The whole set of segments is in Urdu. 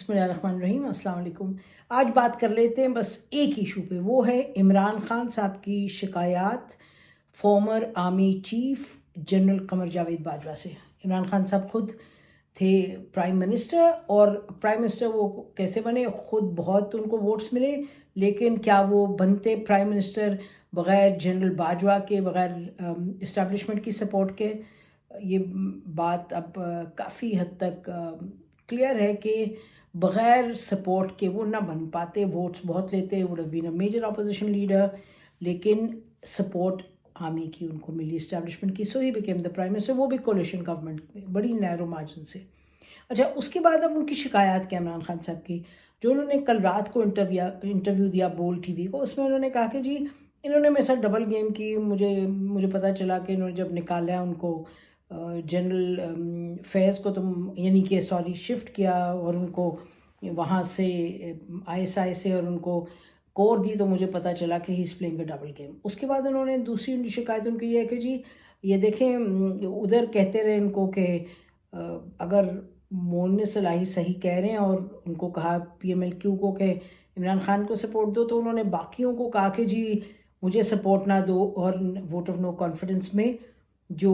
بسم اللہ الرحمن الرحیم، السلام علیکم۔ آج بات کر لیتے ہیں بس ایک ایشو پہ، وہ ہے عمران خان صاحب کی شکایات former army chief general Qamar Javed Bajwa سے۔ عمران خان صاحب خود تھے پرائم منسٹر، اور پرائم منسٹر وہ کیسے بنے؟ خود بہت ان کو ووٹس ملے، لیکن کیا وہ بنتے پرائم منسٹر بغیر جنرل باجوہ کے، بغیر اسٹیبلشمنٹ کی سپورٹ کے؟ یہ بات اب کافی حد تک کلیئر ہے کہ بغیر سپورٹ کے وہ نہ بن پاتے۔ ووٹس بہت لیتے، would have been a major opposition leader, لیکن سپورٹ آرمی کی ان کو ملی، اسٹیبلشمنٹ کی، so he became the prime minister, وہ بھی کولیشن گورنمنٹ میں بڑی نیرو مارجن سے۔ اچھا، اس کے بعد اب ان کی شکایات کیا عمران خان صاحب کی، جو انہوں نے کل رات کو انٹرویو دیا بول ٹی وی کو، اس میں انہوں نے کہا کہ جی انہوں نے میرے ساتھ ڈبل گیم کی، مجھے پتہ چلا کہ انہوں نے جب نکالا ان کو جنرل فیض کو، یعنی کہ شفٹ کیا اور ان کو وہاں سے ISI سے اور ان کو کور دی، تو مجھے پتہ چلا کہ he is playing a double game. اس کے بعد انہوں نے دوسری شکایت ان کی یہ ہے کہ جی یہ دیکھیں ادھر کہتے رہے ان کو کہ اگر مون صلاحی صحیح کہہ رہے ہیں، اور ان کو کہا PMLQ کو کہ عمران خان کو سپورٹ دو، تو انہوں نے باقیوں کو کہا کہ جی مجھے سپورٹ نہ دو، اور ووٹ آف نو کانفیڈنس میں جو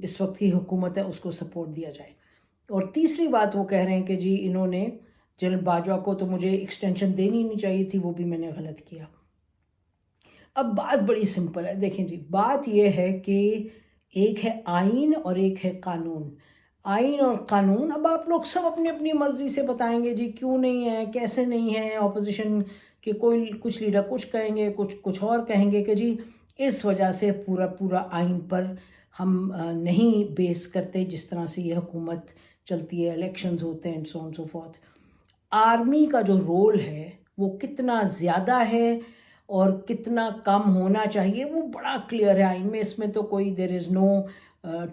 اس وقت کی حکومت ہے اس کو سپورٹ دیا جائے۔ اور تیسری بات وہ کہہ رہے ہیں کہ جی انہوں نے جنرل باجوہ کو تو مجھے ایکسٹینشن دینی نہیں چاہیے تھی، وہ بھی میں نے غلط کیا۔ اب بات بڑی سمپل ہے، دیکھیں جی، بات یہ ہے کہ ایک ہے آئین اور ایک ہے قانون۔ آئین اور قانون، اب آپ لوگ سب اپنی اپنی مرضی سے بتائیں گے جی کیوں نہیں ہے، کیسے نہیں ہے، اپوزیشن کے کچھ لیڈر کچھ کہیں گے، کچھ اور کہیں گے کہ جی اس وجہ سے پورا آئین پر ہم نہیں بیس کرتے جس طرح سے یہ حکومت چلتی ہے، الیکشنز ہوتے ہیں سو آن سو فورتھ۔ آرمی کا جو رول ہے وہ کتنا زیادہ ہے اور کتنا کم ہونا چاہیے، وہ بڑا کلیئر ہے آئین میں۔ اس میں تو کوئی there is no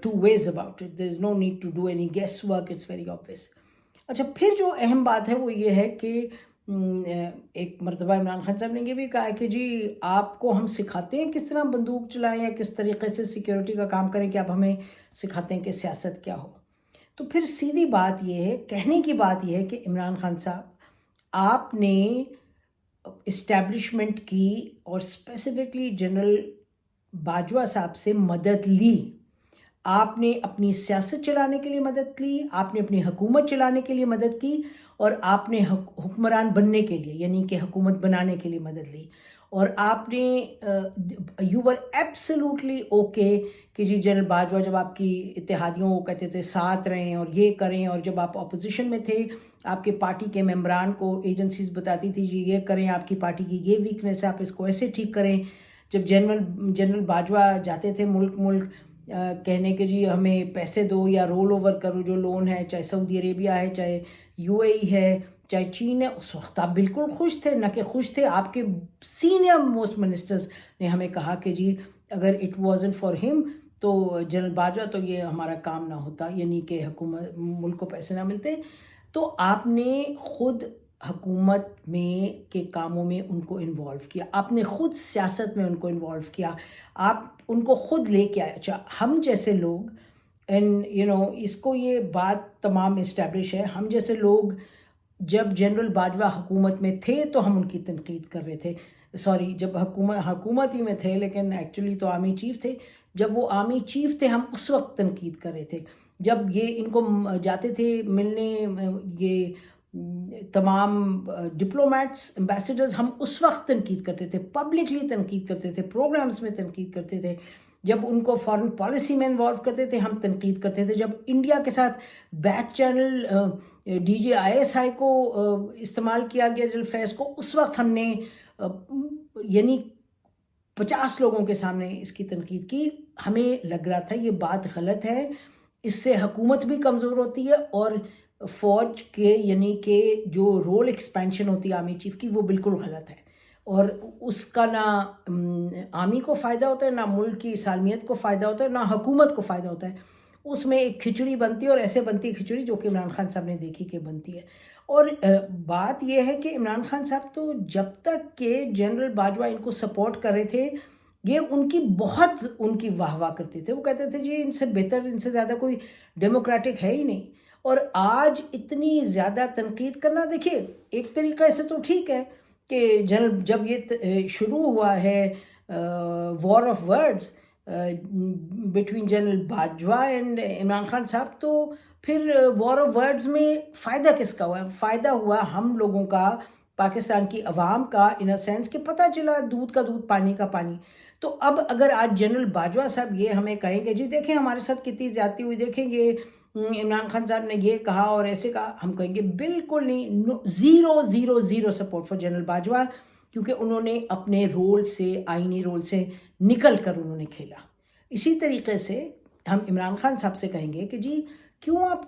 two ways about it, there is no need to do any guesswork, it's very obvious. اچھا، پھر جو اہم بات ہے وہ یہ ہے کہ ایک مرتبہ عمران خان صاحب نے یہ بھی کہا کہ جی آپ کو ہم سکھاتے ہیں کس طرح بندوق چلائیں یا کس طریقے سے سیکیورٹی کا کام کریں، کہ آپ ہمیں سکھاتے ہیں کہ سیاست کیا ہو۔ تو پھر سیدھی بات یہ ہے، کہنے کی بات یہ ہے کہ عمران خان صاحب آپ نے اسٹیبلشمنٹ کی اور اسپیسیفکلی جنرل باجوہ صاحب سے مدد لی۔ آپ نے اپنی سیاست چلانے کے لیے مدد لی، آپ نے اپنی حکومت چلانے کے لیے مدد کی، اور آپ نے حکمران بننے کے لیے یعنی کہ حکومت بنانے کے لیے مدد لی۔ اور آپ نے یو ور ایبسلیوٹلی اوکے کہ جی جنرل باجوہ جب آپ کی اتحادیوں کو کہتے تھے ساتھ رہیں اور یہ کریں، اور جب آپ اپوزیشن میں تھے آپ کے پارٹی کے ممبران کو ایجنسیز بتاتی تھی جی یہ کریں، آپ کی پارٹی کی یہ ویکنیس ہے، آپ اس کو ایسے ٹھیک کریں۔ جب جنرل باجوہ جاتے تھے ملک کہنے کہ جی ہمیں پیسے دو یا رول اوور کرو جو لون ہے، چاہے سعودی عربیہ ہے، چاہے UAE ہے، چاہے چین ہے، اس وقت آپ بالکل خوش تھے، نہ کہ خوش تھے آپ کے سینئر موسٹ منسٹرز نے ہمیں کہا کہ جی اگر اٹ وازنٹ فار ہم تو جنرل باجوہ تو یہ ہمارا کام نہ ہوتا، یعنی کہ حکومت ملک کو پیسے نہ ملتے۔ تو آپ نے خود حکومت میں کے کاموں میں ان کو انوالو کیا، آپ نے خود سیاست میں ان کو انوالو کیا، آپ ان کو خود لے کے آئے۔ اچھا، ہم جیسے لوگ اس کو یہ بات تمام اسٹیبلش ہے، ہم جیسے لوگ جب جنرل باجوہ حکومت میں تھے تو ہم ان کی تنقید کر رہے تھے، جب حکومت ہی میں تھے، لیکن ایکچولی تو آرمی چیف تھے، جب وہ آرمی چیف تھے ہم اس وقت تنقید کر رہے تھے۔ جب یہ ان کو جاتے تھے ملنے یہ تمام ڈپلومیٹس، ایمبیسیڈرز، ہم اس وقت تنقید کرتے تھے، پبلکلی تنقید کرتے تھے، پروگرامز میں تنقید کرتے تھے۔ جب ان کو فارن پالیسی میں انوالو کرتے تھے ہم تنقید کرتے تھے۔ جب انڈیا کے ساتھ بیک چینل DJI کو استعمال کیا گیا جنرل فیض کو، اس وقت ہم نے یعنی 50 لوگوں کے سامنے اس کی تنقید کی۔ ہمیں لگ رہا تھا یہ بات غلط ہے، اس سے حکومت بھی کمزور ہوتی ہے، اور فوج کے یعنی کہ جو رول ایکسپینشن ہوتی ہے آرمی چیف کی وہ بالکل غلط ہے، اور اس کا نہ آرمی کو فائدہ ہوتا ہے، نہ ملک کی سالمیت کو فائدہ ہوتا ہے، نہ حکومت کو فائدہ ہوتا ہے۔ اس میں ایک کھچڑی بنتی ہے، اور ایسے بنتی ہے کھچڑی جو کہ عمران خان صاحب نے دیکھی کہ بنتی ہے۔ اور بات یہ ہے کہ عمران خان صاحب تو جب تک کہ جنرل باجوہ ان کو سپورٹ کر رہے تھے یہ ان کی بہت ان کی واہ واہ کرتے تھے، وہ کہتے تھے جی ان سے بہتر، ان سے زیادہ کوئی ڈیموکریٹک ہے ہی نہیں۔ اور آج اتنی زیادہ تنقید کرنا، دیکھیے ایک طریقے سے تو ٹھیک ہے کہ جب یہ شروع ہوا ہے war of words between general Bajwa and Imran Khan صاحب، تو پھر وار آف ورڈز میں فائدہ کس کا ہوا؟ فائدہ ہوا ہم لوگوں کا، پاکستان کی عوام کا، ان اے سینس کہ پتہ چلا دودھ کا دودھ پانی کا پانی۔ تو اب اگر آج جنرل باجوہ صاحب یہ ہمیں کہیں کہ جی دیکھیں ہمارے ساتھ کتنی زیادتی ہوئی، دیکھیں یہ عمران خان صاحب نے یہ کہا اور ایسے کہا، ہم کہیں گے بالکل نہیں، zero zero zero support for general Bajwa, کیونکہ انہوں نے اپنے رول سے، آئینی رول سے نکل کر انہوں نے کھیلا۔ اسی طریقے سے ہم عمران خان صاحب سے کہیں گے کہ جی کیوں آپ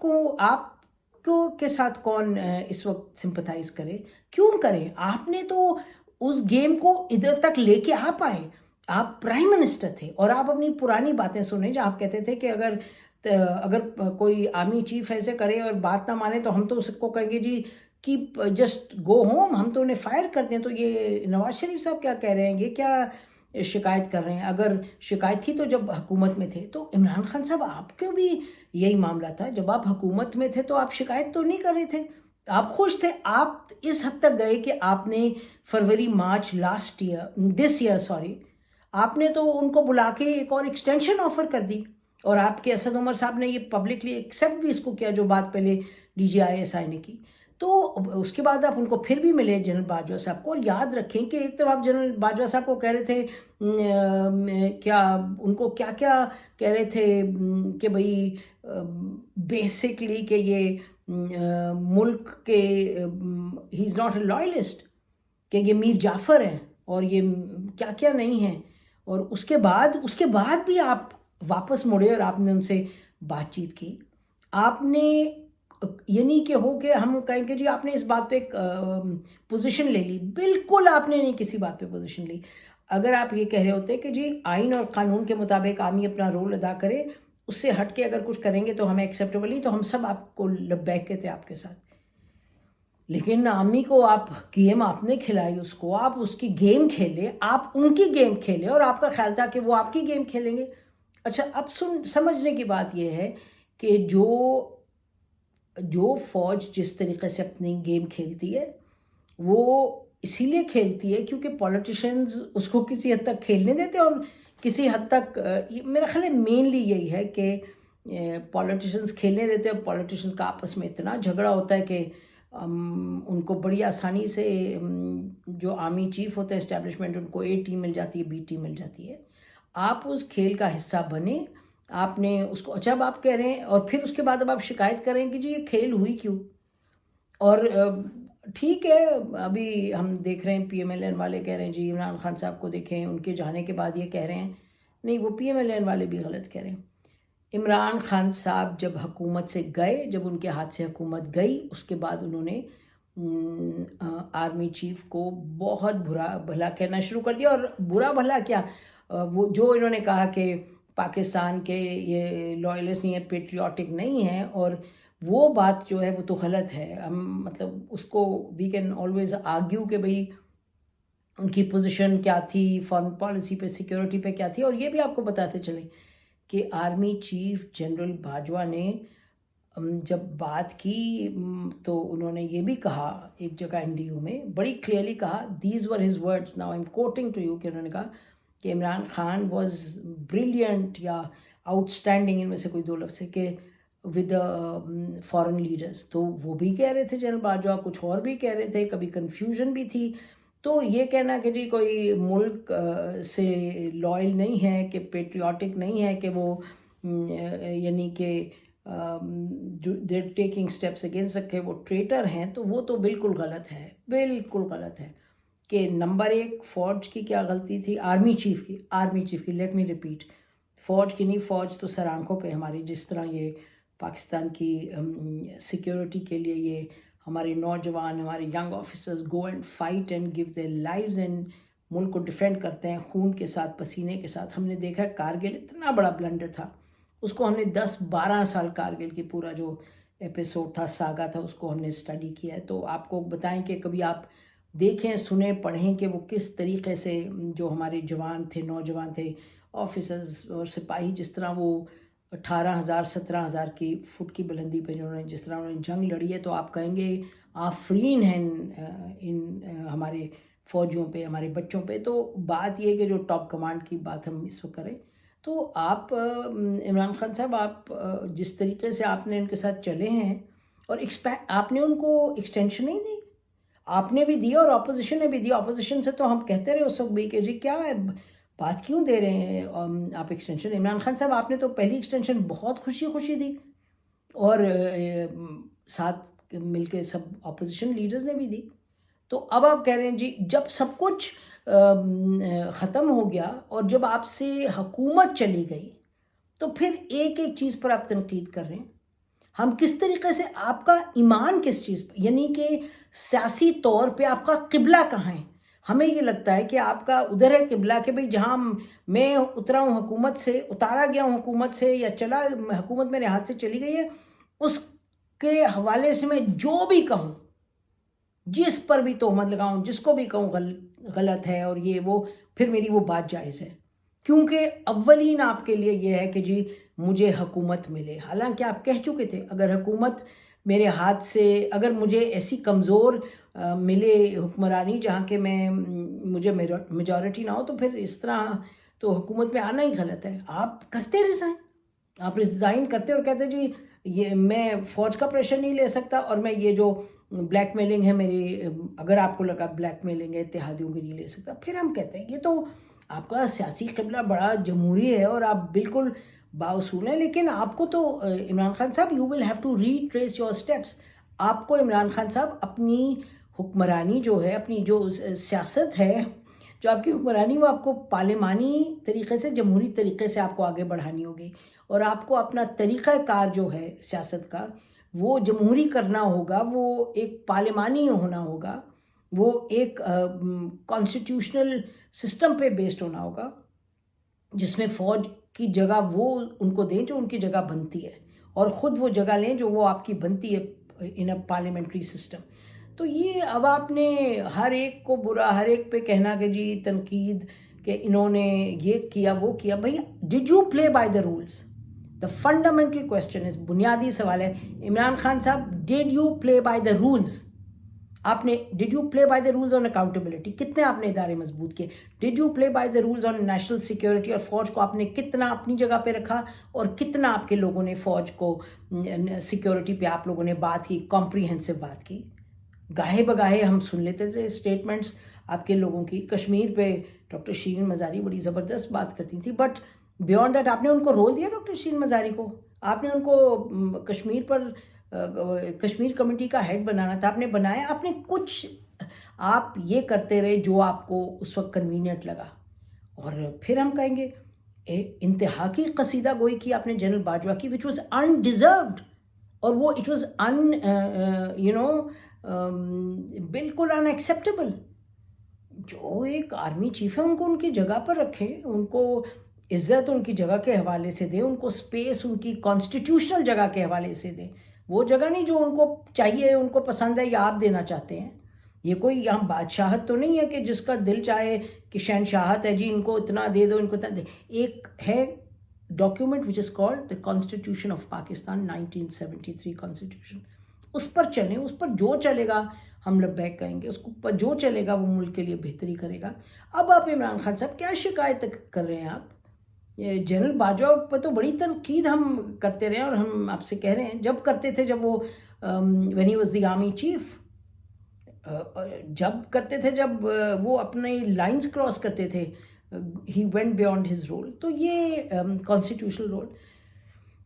کو کے ساتھ کون اس وقت سمپتھائز کرے، کیوں کریں؟ آپ نے تو اس گیم کو ادھر تک لے کے آپ آئے، آپ پرائم منسٹر تھے، اور آپ اپنی پرانی باتیں سنیں جہاں آپ کہتے تھے کہ اگر کوئی آرمی چیف ایسے کرے اور بات نہ مانے تو ہم تو اس کو کہیں گے جی کیپ جسٹ گو ہوم، ہم تو انہیں فائر کر دیں۔ تو یہ نواز شریف صاحب کیا کہہ رہے ہیں، یہ کیا شکایت کر رہے ہیں؟ اگر شکایت تھی تو جب حکومت میں تھے، تو عمران خان صاحب آپ کو بھی یہی معاملہ تھا، جب آپ حکومت میں تھے تو آپ شکایت تو نہیں کر رہے تھے، آپ خوش تھے۔ آپ اس حد تک گئے کہ آپ نے فروری مارچ دس ایئر آپ نے تو ان کو بلا کے ایک اور ایکسٹینشن آفر کر دی، اور آپ کے اسد عمر صاحب نے یہ پبلکلی ایکسیپٹ بھی اس کو کیا، جو بات پہلے DGI نے کی۔ تو اس کے بعد آپ ان کو پھر بھی ملے جنرل باجوہ صاحب کو۔ اور یاد رکھیں کہ ایک طرف آپ جنرل باجوہ صاحب کو کہہ رہے تھے کیا ان کو کیا کہہ رہے تھے کہ بھئی بیسکلی کہ یہ ملک کے ہی از ناٹ اے لائلسٹ، کہ یہ میر جعفر ہیں اور یہ کیا نہیں ہیں، اور اس کے بعد بھی آپ واپس مڑے اور آپ نے ان سے بات چیت کی۔ آپ نے یعنی کہ ہو کہ ہم کہیں کہ جی آپ نے اس بات پہ ایک پوزیشن لے لی، بالکل آپ نے نہیں کسی بات پہ پوزیشن لی۔ اگر آپ یہ کہہ رہے ہوتے کہ جی آئین اور قانون کے مطابق عامی اپنا رول ادا کرے، اس سے ہٹ کے اگر کچھ کریں گے تو ہمیں ایکسیپٹیبل نہیں، تو ہم سب آپ کو لبیک کہتے آپ کے ساتھ۔ لیکن عامی کو آپ گیم آپ نے کھلائی، اس کو آپ اس کی گیم کھیلے، آپ ان کی گیم کھیلے، اور آپ کا خیال تھا کہ وہ آپ کی گیم کھیلیں گے۔ اچھا اب سمجھنے کی بات یہ ہے کہ جو فوج جس طریقے سے اپنی گیم کھیلتی ہے، وہ اسی لیے کھیلتی ہے کیونکہ پولیٹیشنز اس کو کسی حد تک کھیلنے دیتے، اور کسی حد تک میرا خیال ہے مینلی یہی ہے کہ پولیٹیشنز کھیلنے دیتے، اور پولیٹیشنز کا آپس میں اتنا جھگڑا ہوتا ہے کہ ان کو بڑی آسانی سے جو آرمی چیف ہوتا ہے اسٹیبلشمنٹ، ان کو A ٹیم مل جاتی ہے، B ٹیم مل جاتی ہے۔ آپ اس کھیل کا حصہ بنے، آپ نے اس کو، اچھا اب آپ کہہ رہے ہیں، اور پھر اس کے بعد اب آپ شکایت کریں کہ جی یہ کھیل ہوئی کیوں؟ اور ٹھیک ہے، ابھی ہم دیکھ رہے ہیں PMLN والے کہہ رہے ہیں جی عمران خان صاحب کو دیکھیں، ان کے جانے کے بعد یہ کہہ رہے ہیں، نہیں وہ PMLN والے بھی غلط کہہ رہے ہیں۔ عمران خان صاحب جب حکومت سے گئے، جب ان کے ہاتھ سے حکومت گئی، اس کے بعد انہوں نے آرمی چیف کو بہت برا بھلا کہنا شروع کر دیا، اور برا بھلا کیا، وہ جو انہوں نے کہا کہ پاکستان کے یہ لائلسٹ نہیں ہے، پیٹریوٹک نہیں ہے، اور وہ بات جو ہے وہ تو غلط ہے۔ ہم مطلب اس کو وی کین آلویز آرگیو کہ بھئی ان کی پوزیشن کیا تھی، فارن پالیسی پہ، سیکیورٹی پہ کیا تھی، اور یہ بھی آپ کو بتاتے چلیں کہ آرمی چیف جنرل باجوہ نے جب بات کی تو انہوں نے یہ بھی کہا ایک جگہ NDU میں بڑی کلیئرلی کہا، these were his words, now I am quoting to you, کہ انہوں نے کہا کہ عمران خان واز بریلینٹ یا آؤٹ اسٹینڈنگ، ان میں سے کوئی دو لفظ ہے، کہ ود فارن لیڈرز۔ تو وہ بھی کہہ رہے تھے جنرل باجوہ، کچھ اور بھی کہہ رہے تھے، کبھی کنفیوژن بھی تھی۔ تو یہ کہنا کہ جی کوئی ملک سے لائل نہیں ہے، کہ پیٹریوٹک نہیں ہے، کہ وہ یعنی کہ دیر ٹیکنگ اسٹیپس اگینسٹ سکے، وہ ٹریٹر ہیں، تو وہ تو بالکل غلط ہے، بالکل غلط ہے۔ کہ نمبر ایک فوج کی کیا غلطی تھی، آرمی چیف کی، لیٹ می ریپیٹ، فوج کی نہیں، فوج تو سر آنکھوں پہ ہماری، جس طرح یہ پاکستان کی سیکیورٹی کے لیے یہ ہمارے نوجوان، ہمارے young officers go and fight and give their lives and ملک کو ڈیفینڈ کرتے ہیں خون کے ساتھ، پسینے کے ساتھ۔ ہم نے دیکھا کارگل اتنا بڑا بلنڈر تھا، اس کو ہم نے 10-12 سال کارگل کی پورا جو ایپیسوڈ تھا، ساگا تھا، اس کو ہم نے اسٹڈی کیا ہے۔ تو آپ کو بتائیں کہ کبھی آپ دیکھیں، سنیں، پڑھیں کہ وہ کس طریقے سے جو ہمارے جوان تھے، نوجوان تھے، آفیسرز اور سپاہی، جس طرح وہ 18,000 17,000 کی فٹ کی بلندی پہ جنہوں نے جس طرح انہوں نے جنگ لڑی ہے، تو آپ کہیں گے آفرین ہیں ان ہمارے فوجیوں پہ، ہمارے بچوں پہ۔ تو بات یہ کہ جو ٹاپ کمانڈ کی بات ہم اس وقت کریں، تو آپ عمران خان صاحب، آپ جس طریقے سے آپ نے ان کے ساتھ چلے ہیں اور آپ نے ان کو ایکسٹینشن نہیں دی، آپ نے بھی دی اور اپوزیشن نے بھی دی۔ اپوزیشن سے تو ہم کہتے رہے اس وقت بھی کہ جی کیا ہے، بات کیوں دے رہے ہیں آپ ایکسٹینشن؟ عمران خان صاحب، آپ نے تو پہلی ایکسٹینشن بہت خوشی دی، اور ساتھ مل کے سب اپوزیشن لیڈرز نے بھی دی۔ تو اب آپ کہہ رہے ہیں جی جب سب کچھ ختم ہو گیا اور جب آپ سے حکومت چلی گئی، تو پھر ایک ایک چیز پر آپ تنقید کر رہے ہیں۔ ہم کس طریقے سے، آپ کا ایمان کس چیز پہ، یعنی کہ سیاسی طور پہ آپ کا قبلہ کہاں ہے؟ ہمیں یہ لگتا ہے کہ آپ کا ادھر ہے قبلہ کہ بھئی جہاں میں اترا ہوں حکومت سے، اتارا گیا ہوں حکومت سے، یا چلا حکومت میرے ہاتھ سے چلی گئی ہے، اس کے حوالے سے میں جو بھی کہوں، جس پر بھی تہمت لگاؤں، جس کو بھی کہوں غلط ہے اور یہ وہ، پھر میری وہ بات جائز ہے، کیونکہ اولین آپ کے لیے یہ ہے کہ جی مجھے حکومت ملے۔ حالانکہ آپ کہہ چکے تھے اگر حکومت میرے ہاتھ سے، اگر مجھے ایسی کمزور ملے حکمرانی جہاں کہ مجھے میجورٹی نہ ہو، تو پھر اس طرح تو حکومت میں آنا ہی غلط ہے۔ آپ کرتے ریزائن، آپ ریزائن کرتے اور کہتے جی یہ میں فوج کا پریشر نہیں لے سکتا، اور میں یہ جو بلیک میلنگ ہے میری، اگر آپ کو لگا بلیک میلنگ ہے اتحادیوں کی، نہیں لے سکتا۔ پھر ہم کہتے ہیں یہ تو آپ کا سیاسی قبلہ بڑا جمہوری ہے اور آپ بالکل بااصول ہیں، لیکن آپ کو تو عمران خان صاحب you will have to retrace your steps. آپ کو عمران خان صاحب اپنی حکمرانی جو ہے، اپنی جو سیاست ہے، جو آپ کی حکمرانی، وہ آپ کو پارلیمانی طریقے سے، جمہوری طریقے سے آپ کو آگے بڑھانی ہوگی، اور آپ کو اپنا طریقہ کار جو ہے سیاست کا، وہ جمہوری کرنا ہوگا، وہ ایک پارلیمانی ہونا ہوگا، وہ ایک کانسٹیٹیوشنل سسٹم پہ بیسڈ ہونا ہوگا، جس میں فوج کی جگہ وہ ان کو دیں جو ان کی جگہ بنتی ہے، اور خود وہ جگہ لیں جو وہ آپ کی بنتی ہے ان اے پارلیمنٹری سسٹم۔ تو یہ اب آپ نے ہر ایک کو برا، ہر ایک پہ کہنا کہ جی تنقید، کہ انہوں نے یہ کیا وہ کیا۔ بھئی did you play by the rules? The fundamental question ہے، بنیادی سوال ہے عمران خان صاحب، did you play by the rules? آپ نے did you play by the rules on accountability? کتنے آپ نے ادارے مضبوط کیے؟ Did you play by the rules on national security? اور فوج کو آپ نے کتنا اپنی جگہ پہ رکھا، اور کتنا آپ کے لوگوں نے فوج کو سیکیورٹی پہ آپ لوگوں نے بات کی، کمپریہنسو بات کی؟ گاہے بگاہے ہم سن لیتے تھے اسٹیٹمنٹس آپ کے لوگوں کی۔ کشمیر پہ ڈاکٹر شیرین مزاری بڑی زبردست بات کرتی تھی، بٹ بیونڈ دیٹ آپ نے ان کو رول دیا ڈاکٹر شیرین مزاری کو؟ آپ نے ان کو کشمیر پر کشمیر کمیٹی کا ہیڈ بنانا تھا، آپ نے بنایا؟ آپ نے کچھ، آپ یہ کرتے رہے جو آپ کو اس وقت کنوینئنٹ لگا، اور پھر ہم کہیں گے انتہا کی قصیدہ گوئی کی آپ نے جنرل باجوہ کی، وچ واز انڈیزروڈ، اور وہ اٹ واز بالکل ان ایکسیپٹیبل۔ جو ایک آرمی چیف ہے ان کو ان کی جگہ پر رکھیں، ان کو عزت ان کی جگہ کے حوالے سے دیں، ان کو سپیس ان کی کانسٹیٹیوشنل جگہ کے حوالے سے دیں، وہ جگہ نہیں جو ان کو چاہیے، ان کو پسند ہے یا آپ دینا چاہتے ہیں۔ یہ کوئی یہاں بادشاہت تو نہیں ہے کہ جس کا دل چاہے کہ شہنشاہت ہے جی ان کو اتنا دے دو، ان کو اتنا دے۔ ایک ہے document which is called the constitution of Pakistan, 1973 constitution, اس پر چلیں، اس پر جو چلے گا ہم لبیک کہیں گے، اس پر جو چلے گا وہ ملک کے لیے بہتری کرے گا۔ اب آپ عمران خان صاحب کیا شکایت کر رہے ہیں؟ آپ جنرل باجوہ پہ تو بڑی تنقید ہم کرتے رہے، اور ہم آپ سے کہہ رہے ہیں جب کرتے تھے، جب وہ when he was the army chief، جب کرتے تھے، جب وہ اپنے لائنز کراس کرتے تھے، he went beyond his role۔ تو یہ کانسٹیٹیوشنل رول۔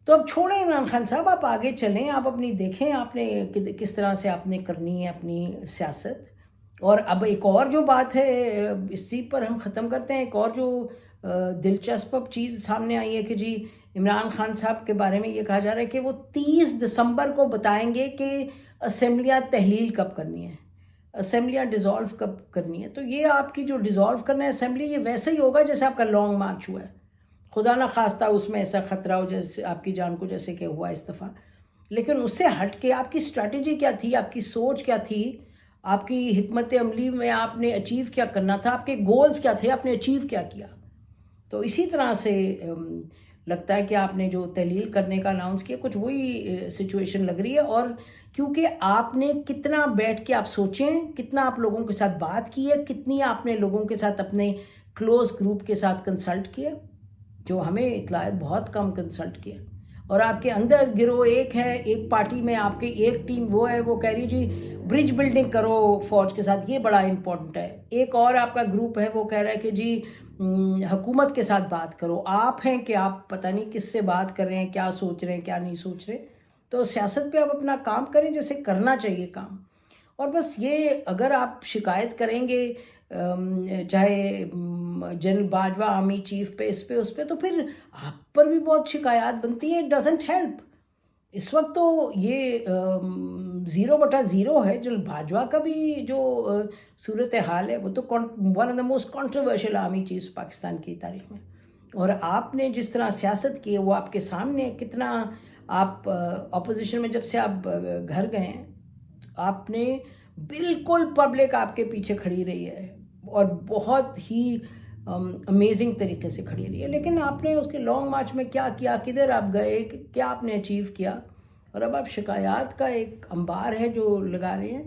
تو اب چھوڑیں عمران خان صاحب، آپ آگے چلیں، آپ اپنی دیکھیں آپ نے کس طرح سے آپ نے کرنی ہے اپنی سیاست۔ اور اب ایک اور جو بات ہے، اسی پر ہم ختم کرتے ہیں، ایک اور جو دلچسپ چیز سامنے آئی ہے کہ جی عمران خان صاحب کے بارے میں یہ کہا جا رہا ہے کہ وہ 30 دسمبر کو بتائیں گے کہ اسمبلیاں تحلیل کب کرنی ہے، اسمبلیاں ڈیزالو کب کرنی ہے۔ تو یہ آپ کی جو ڈیزالو کرنا ہے اسمبلی، یہ ویسے ہی ہوگا جیسے آپ کا لانگ مارچ ہوا ہے، خدا نہ خواستہ اس میں ایسا خطرہ ہو جیسے آپ کی جان کو جیسے کہ ہوا اس دفعہ۔ لیکن اس سے ہٹ کے آپ کی اسٹریٹجی کیا تھی، آپ کی سوچ کیا تھی، آپ کی حکمت عملی میں آپ نے اچیو کیا کرنا تھا، آپ کے گولز کیا تھے، آپ نے اچیو کیا کیا؟ تو اسی طرح سے لگتا ہے کہ آپ نے جو تحلیل کرنے کا اناؤنس کیا کچھ وہی سچویشن لگ رہی ہے. اور کیونکہ آپ نے کتنا بیٹھ کے آپ سوچیں, کتنا آپ لوگوں کے ساتھ بات کی ہے, کتنی آپ نے لوگوں کے ساتھ اپنے کلوز گروپ کے ساتھ کنسلٹ کیا, جو ہمیں اطلاع ہے بہت کم کنسلٹ کیا. اور آپ کے اندر گروہ ایک ہے, ایک پارٹی میں آپ کے ایک ٹیم وہ ہے, وہ کہہ رہی جی برج بلڈنگ کرو فوج کے ساتھ, یہ بڑا امپورٹنٹ ہے. ایک اور آپ کا گروپ ہے وہ کہہ رہا ہے کہ جی حکومت کے ساتھ بات کرو. آپ ہیں کہ آپ پتہ نہیں کس سے بات کر رہے ہیں, کیا سوچ رہے ہیں کیا نہیں سوچ رہے. تو سیاست پہ آپ اپنا کام کریں جیسے کرنا چاہیے کام. اور بس یہ اگر آپ شکایت کریں گے چاہے جنرل باجوہ آرمی چیف پہ اس پہ تو پھر آپ پر بھی بہت شکایات بنتی ہیں. It doesn't help. اس وقت تو یہ 0/0 ہے. جنرل باجوہ کا بھی جو صورتحال ہے وہ تو one of the most controversial army chiefs Pakistan کی تاریخ میں. اور آپ نے جس طرح سیاست کی ہے وہ آپ کے سامنے کتنا. آپ اپوزیشن میں جب سے آپ گھر گئے ہیں آپ نے بالکل پبلک آپ کے پیچھے کھڑی رہی ہے اور بہت ہی امیزنگ طریقے سے کھڑی رہی ہے. لیکن آپ نے اس کے لانگ مارچ میں کیا کیا, کدھر آپ گئے, کیا آپ نے اچیو کیا. اور اب آپ شکایات کا ایک انبار ہے جو لگا رہے ہیں.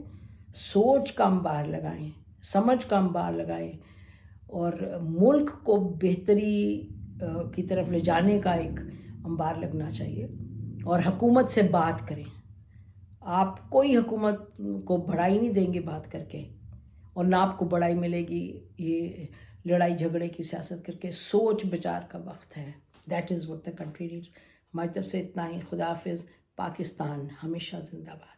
سوچ کا انبار لگائیں, سمجھ کا انبار لگائیں, اور ملک کو بہتری کی طرف لے جانے کا ایک انبار لگنا چاہیے. اور حکومت سے بات کریں. آپ کوئی حکومت کو بڑائی نہیں دیں گے بات کر کے, اور نہ آپ کو بڑائی ملے گی یہ لڑائی جھگڑے کی سیاست کر کے. سوچ بچار کا وقت ہے. That is what the country needs. ہماری طرف سے اتنا ہی. خدا حافظ. پاکستان ہمیشہ زندہ باد.